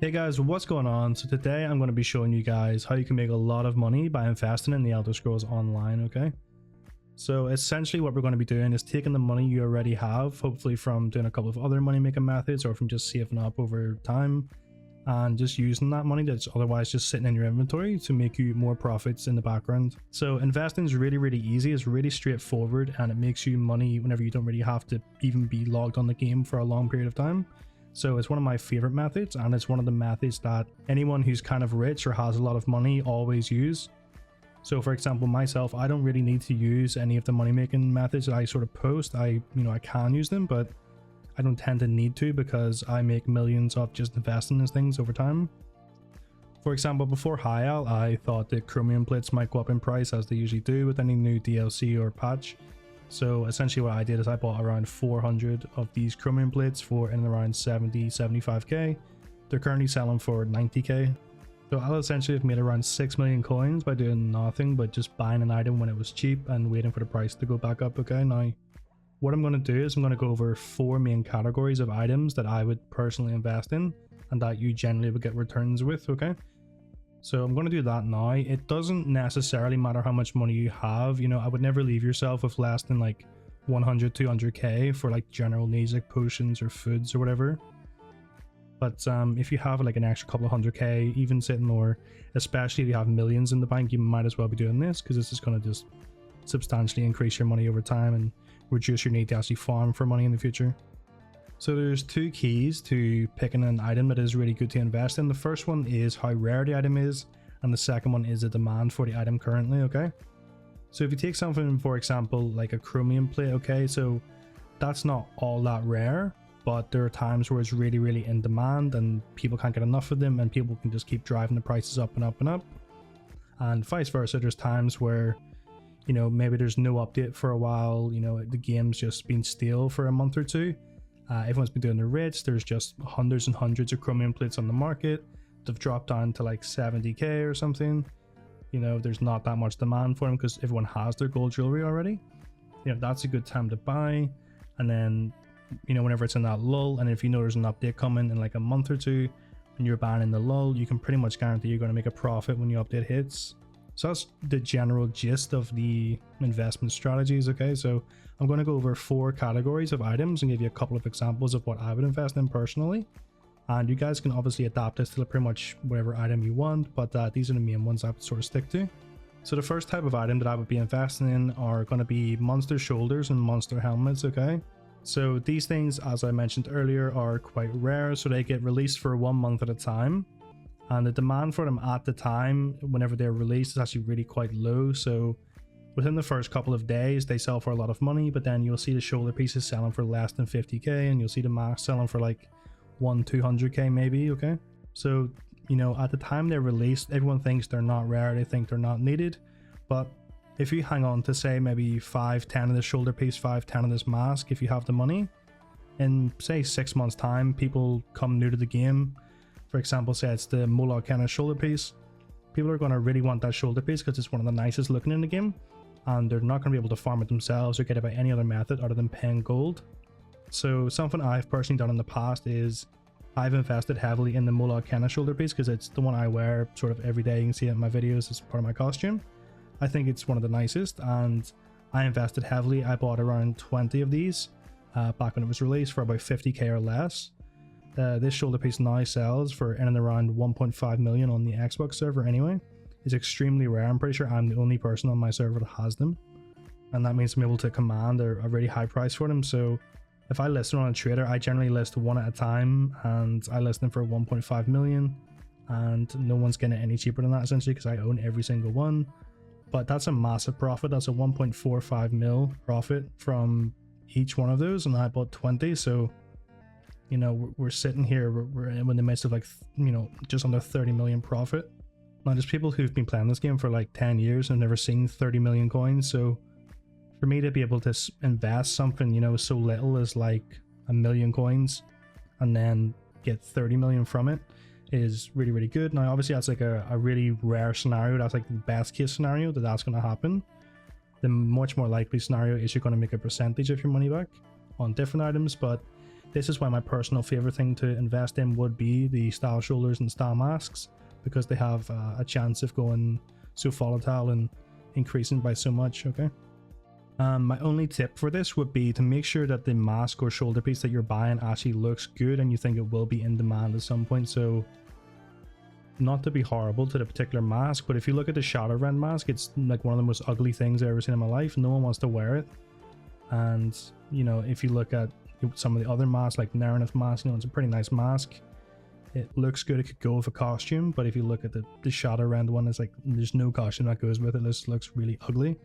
Hey guys, what's going on? So today I'm going to be showing you guys how you can make a lot of money by investing in the Elder Scrolls Online, okay? So essentially what we're going to be doing is taking the money you already have, hopefully from doing a couple of other money making methods or from just saving up over time, and just using that money that's otherwise just sitting in your inventory to make you more profits in the background. So investing is really easy, it's really straightforward, and it makes you money whenever you don't really have to even be logged on the game for a long period of time. So it's one of my favorite methods, and it's one of the methods that anyone who's kind of rich or has a lot of money always use. So for example, myself, I don't really need to use any of the money making methods that I sort of post. I can use them, but I don't tend to need to because I make millions off just investing in things over time. For example, before High Al, I thought that chromium plates might go up in price as they usually do with any new DLC or patch. So essentially what I did is I bought around 400 of these chromium plates for in and around 75k. They're currently selling for 90k. So I'll essentially have made around 6 million coins by doing nothing but just buying an item when it was cheap and waiting for the price to go back up. Okay, now what I'm going to do is I'm going to go over 4 main categories of items that I would personally invest in and that you generally would get returns with, okay? So I'm going to do that now. It doesn't necessarily matter how much money you have. I would never leave yourself with less than like 100, 200k for like general needs like potions or foods or whatever. But if you have like an extra couple of 100k even sitting, or especially if you have millions in the bank, you might as well be doing this because this is going to just substantially increase your money over time and reduce your need to actually farm for money in the future. So there's 2 keys to picking an item that is really good to invest in. The first one is how rare the item is, and the second one is the demand for the item currently, okay? So if you take something, for example, like a chromium plate, okay, so that's not all that rare, but there are times where it's really in demand and people can't get enough of them and people can just keep driving the prices up and up and up. And vice versa, there's times where, maybe there's no update for a while, the game's just been stale for a month or two. Everyone's been doing their rates. There's just hundreds and hundreds of chromium plates on the market. They've dropped down to like 70k or something. There's not that much demand for them because everyone has their gold jewelry already. That's a good time to buy. And then, whenever it's in that lull, and if you know there's an update coming in like a month or two, and you're buying in the lull, you can pretty much guarantee you're going to make a profit when the update hits. So that's the general gist of the investment strategies, okay? So I'm going to go over 4 categories of items and give you a couple of examples of what I would invest in personally. And you guys can obviously adapt this to pretty much whatever item you want, but these are the main ones I would sort of stick to. So the first type of item that I would be investing in are going to be monster shoulders and monster helmets, okay? So these things, as I mentioned earlier, are quite rare, so they get released for 1 month at a time. And the demand for them at the time, whenever they're released, is actually really quite low. So within the first couple of days, they sell for a lot of money, but then you'll see the shoulder pieces selling for less than 50k, and you'll see the mask selling for like 200k maybe, okay? So, at the time they're released, everyone thinks they're not rare, they think they're not needed. But if you hang on to say maybe 5-10 of this shoulder piece, 5-10 of this mask, if you have the money, in say 6 months time, people come new to the game. For example, say it's the Moloch kind of shoulder piece. People are going to really want that shoulder piece because it's one of the nicest looking in the game, and they're not going to be able to farm it themselves or get it by any other method other than paying gold. So something I've personally done in the past is I've invested heavily in the Moloch kind of shoulder piece because it's the one I wear sort of every day. You can see it in my videos as part of my costume. I think it's one of the nicest, and I invested heavily. I bought around 20 of these back when it was released for about 50k or less. This shoulder piece now sells for in and around 1.5 million on the Xbox server anyway. It's extremely rare. I'm pretty sure I'm the only person on my server that has them, and that means I'm able to command a really high price for them. So if I list them on a trader, I generally list one at a time, and I list them for 1.5 million, and no one's getting it any cheaper than that essentially because I own every single one. But that's a massive profit. That's a 1.45 mil profit from each one of those, and I bought 20. So we're sitting here, we're in the midst of like, just under 30 million profit. Now there's people who've been playing this game for like 10 years and never seen 30 million coins. So for me to be able to invest something, so little as like 1 million coins and then get 30 million from it is really good. Now obviously that's like a really rare scenario. That's like the best case scenario that's going to happen. The much more likely scenario is you're going to make a percentage of your money back on different items, but This is why my personal favorite thing to invest in would be the style shoulders and style masks, because they have a chance of going so volatile and increasing by so much. Okay. My only tip for this would be to make sure that the mask or shoulder piece that you're buying actually looks good and you think it will be in demand at some point. So not to be horrible to the particular mask, but if you look at the Shadowrend mask, it's like one of the most ugly things I've ever seen in my life. No one wants to wear it. And you know, if you look at some of the other masks like Narenith mask, you know, it's a pretty nice mask. It looks good, it could go with a costume, but if you look at the Shadowrend one, it's like there's no costume that goes with it. This looks really ugly.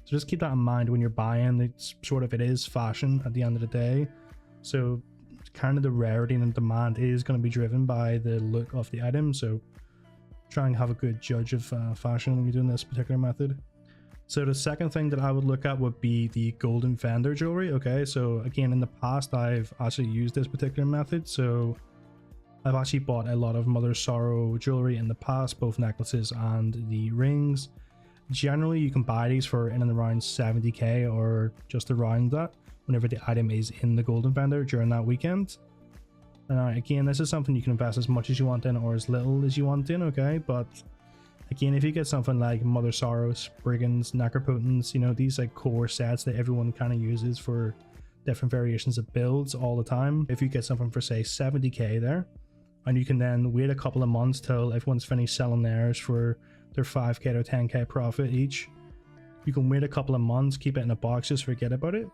So just keep that in mind when you're buying. It's sort of, it is fashion at the end of the day. So kind of the rarity and demand is going to be driven by the look of the item. So try and have a good judge of fashion when you're doing this particular method. So the second thing that I would look at would be the golden vendor jewelry. Okay, so again, in the past, I've actually used this particular method. So I've actually bought a lot of Mother Sorrow jewelry in the past, both necklaces and the rings. Generally, you can buy these for in and around 70k or just around that whenever the item is in the golden vendor during that weekend. Again, this is something you can invest as much as you want in or as little as you want in, okay? But again, if you get something like Mother Sorrow, Spriggans, Necropotence, you know, these like core sets that everyone kind of uses for different variations of builds all the time. If you get something for say 70k there, and you can then wait a couple of months till everyone's finished selling theirs for their 5k or 10k profit each. You can wait a couple of months, keep it in a box, just forget about it,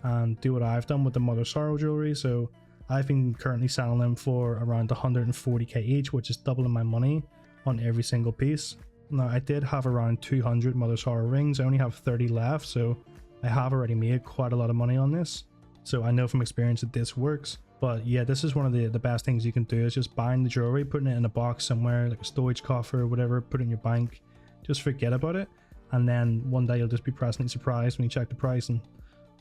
and do what I've done with the Mother Sorrow jewelry. So I've been currently selling them for around 140k each, which is doubling my money on every single piece. Now I did have around 200 Mother Sorrow rings. I only have 30 left, so I have already made quite a lot of money on this. So I know from experience that this works. But yeah, this is one of the best things you can do, is just buying the jewelry, putting it in a box somewhere, like a storage coffer or whatever, put it in your bank, just forget about it. And then one day you'll just be pleasantly surprised when you check the price and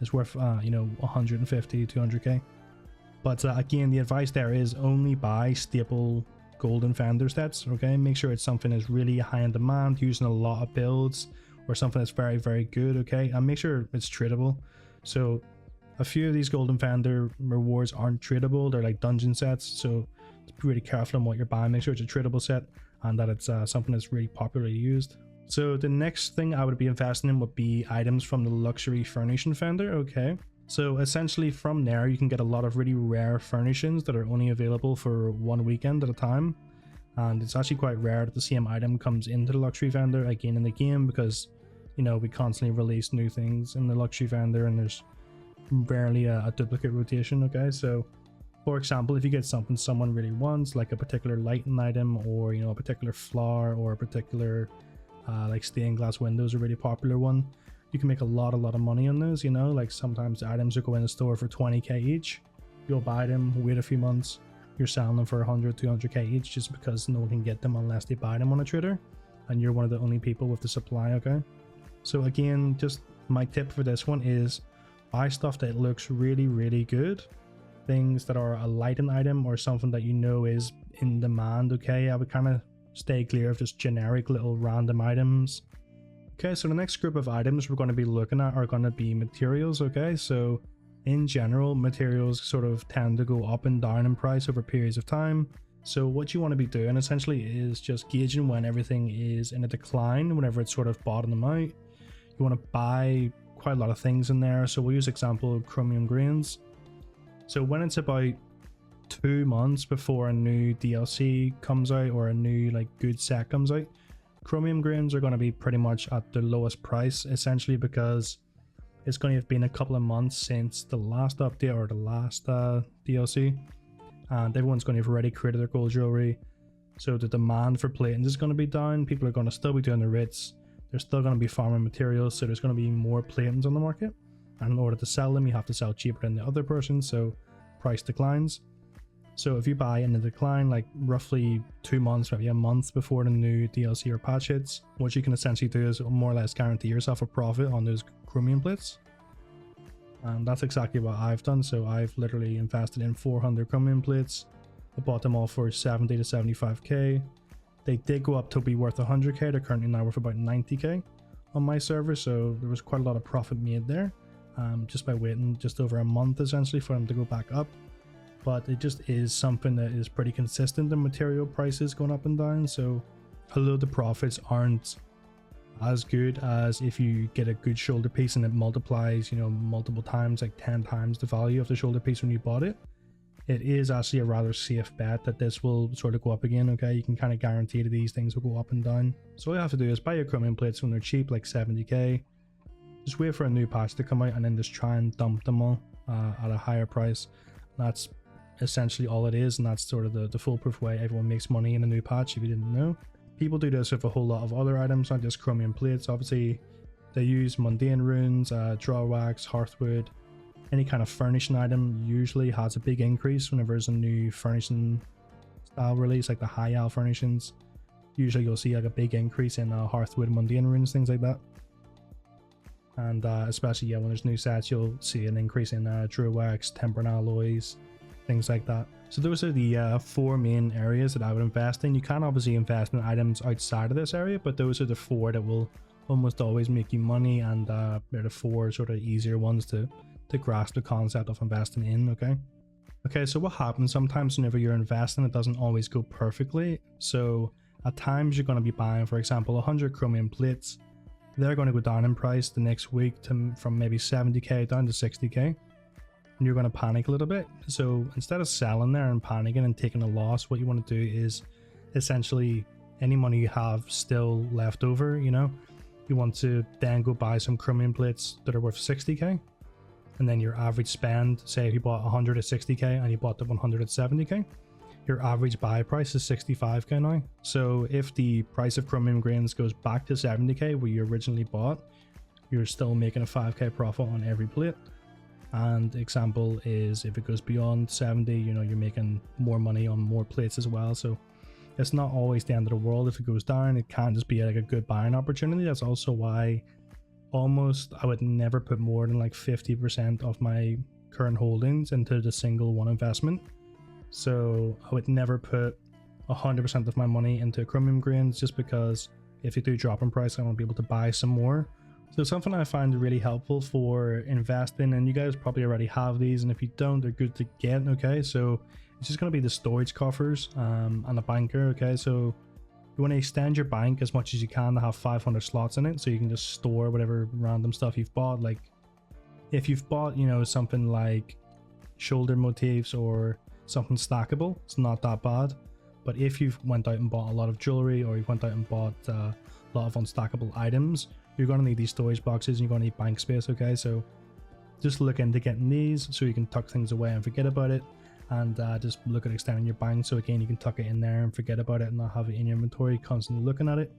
it's worth, you know, 150, 200k. But again, the advice there is only buy staple golden vendor sets, okay? Make sure it's something that's really high in demand, using a lot of builds, or something that's very, very good, okay? And make sure it's tradable. So a few of these golden vendor rewards aren't tradable, they're like dungeon sets, so be really careful on what you're buying. Make sure it's a tradable set and that it's something that's really popularly used. So the next thing I would be investing in would be items from the luxury furnishing vendor, okay? So essentially from there you can get a lot of really rare furnishings that are only available for one weekend at a time, and it's actually quite rare that the same item comes into the luxury vendor again in the game, because you know we constantly release new things in the luxury vendor and there's rarely a duplicate rotation, okay? So for example, if you get something someone really wants, like a particular lighting item, or you know a particular flower, or a particular like stained glass windows, a really popular one, you can make a lot of money on those. You know, like sometimes items will go in the store for 20k each, you'll buy them, wait a few months, you're selling them for 100, 200k each, just because no one can get them unless they buy them on a trader, and you're one of the only people with the supply, okay? So again, just my tip for this one is buy stuff that looks really good, things that are a lighting item or something that you know is in demand, okay? I would kind of stay clear of just generic little random items. Okay, so the next group of items we're going to be looking at are going to be materials, okay? So in general, materials sort of tend to go up and down in price over periods of time. So what you want to be doing essentially is just gauging when everything is in a decline, whenever it's sort of bottoming out. You want to buy quite a lot of things in there. So we'll use example chromium grains. So when it's about 2 months before a new DLC comes out or a new like good set comes out, chromium grains are going to be pretty much at the lowest price, essentially because it's going to have been a couple of months since the last update or the last DLC, and everyone's going to have already created their gold jewelry, so the demand for platings is going to be down. People are going to still be doing the writs, they're still going to be farming materials, so there's going to be more platings on the market, and in order to sell them you have to sell cheaper than the other person, so price declines. So if you buy in the decline, like roughly 2 months, maybe a month before the new DLC or patch hits, what you can essentially do is more or less guarantee yourself a profit on those chromium plates. And that's exactly what I've done. So I've literally invested in 400 chromium plates. I bought them all for 70 to 75k. They did go up to be worth 100k. They're currently now worth about 90k on my server. So there was quite a lot of profit made there. just by waiting just over a month essentially for them to go back up. But it just is something that is pretty consistent in material prices going up and down. So although the profits aren't as good as if you get a good shoulder piece and it multiplies, you know, multiple times, like 10 times the value of the shoulder piece when you bought it, it is actually a rather safe bet that this will sort of go up again. Okay, you can kind of guarantee that these things will go up and down. So all you have to do is buy your chromium plates when they're cheap, like 70k. Just wait for a new patch to come out and then just try and dump them all at a higher price. That's essentially all it is, and that's sort of the foolproof way everyone makes money in a new patch, if you didn't know. People do this with a whole lot of other items, not just chromium plates. Obviously they use mundane runes, draw wax, hearthwood. Any kind of furnishing item usually has a big increase whenever there's a new furnishing style release, like the high al furnishings. Usually you'll see like a big increase in hearthwood, mundane runes, things like that. And especially when there's new sets, you'll see an increase in draw wax, tempered alloys, things like that. So those are the 4 main areas that I would invest in. You can obviously invest in items outside of this area, but those are the 4 that will almost always make you money, and they're the 4 sort of easier ones to grasp the concept of investing in. Okay, so what happens sometimes whenever you're investing, it doesn't always go perfectly. So at times you're going to be buying, for example, 100 chromium plates. They're going to go down in price the next week from maybe 70k down to 60k, and you're going to panic a little bit. So instead of selling there and panicking and taking a loss, what you want to do is essentially any money you have still left over, you know, you want to then go buy some chromium plates that are worth 60k. And then your average spend, say if you bought 100 at 60k and you bought the 100 at 70k, your average buy price is 65k now. So if the price of chromium grains goes back to 70k where you originally bought, you're still making a 5k profit on every plate. And example is if it goes beyond 70, you know, you're making more money on more plates as well. So it's not always the end of the world if it goes down. It can just be like a good buying opportunity. That's also why I would never put more than like 50% of my current holdings into the single one investment. So I would never put 100% of my money into chromium grains, just because if they do drop in price, I want to be able to buy some more. So something I find really helpful for investing, and you guys probably already have these, and if you don't, they're good to get. Okay, so it's just going to be the storage coffers and a banker. Okay, so you want to extend your bank as much as you can to have 500 slots in it, so you can just store whatever random stuff you've bought. Like if you've bought, you know, something like shoulder motifs or something stackable, it's not that bad. But if you've went out and bought a lot of jewelry, or you've went out and bought a lot of unstackable items, you're going to need these storage boxes and you're going to need bank space. Okay, so just look into getting these so you can tuck things away and forget about it. And just look at extending your bank, so again you can tuck it in there and forget about it and not have it in your inventory constantly looking at it.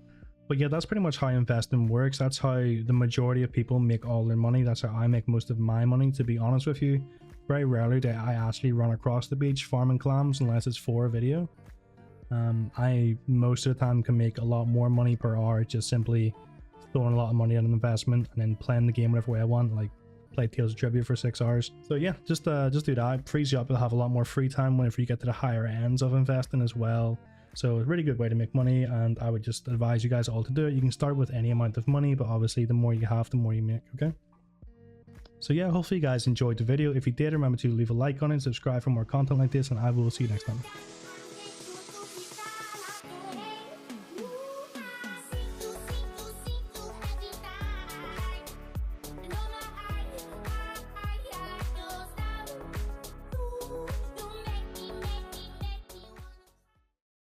But yeah, that's pretty much how investing works. That's how the majority of people make all their money. That's how I make most of my money, to be honest with you. Very rarely do I actually run across the beach farming clams unless it's for a video. I most of the time can make a lot more money per hour just simply throwing a lot of money at an investment and then playing the game whatever way I want, like play Tales of Trivia for 6 hours. So yeah, just do that. It frees you up to have a lot more free time whenever you get to the higher ends of investing as well. So it's a really good way to make money, and I would just advise you guys all to do it. You can start with any amount of money, but obviously the more you have, the more you make. Okay, so yeah, hopefully you guys enjoyed the video. If you did, remember to leave a like on it, subscribe for more content like this, and I will see you next time.